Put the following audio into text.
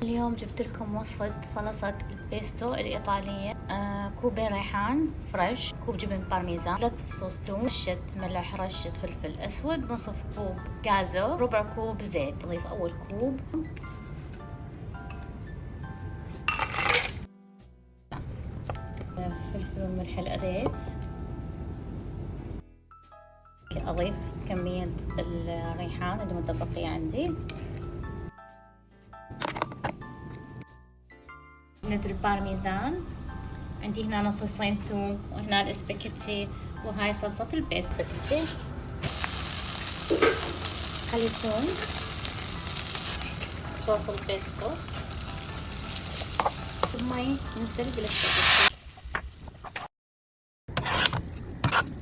اليوم جبت لكم وصفة صلصة البيستو الإيطالية. كوبين ريحان فريش، كوب جبن بارميزان، 3 فصوص ثوم، رشة ملح، رشة فلفل أسود، نصف كوب غازو، ربع كوب زيت. نضيف أول كوب فلفل وملح الزيت. أضيف كمية الريحان اللي متبقية عندي، جبنة البارميزان، عندي هنا فصين ثوم، وهنا الاسباجيتي، وهاي صلصة البيستو. خلي ثوم، صوص البيستو، مي ننزل بالاسباجيتي.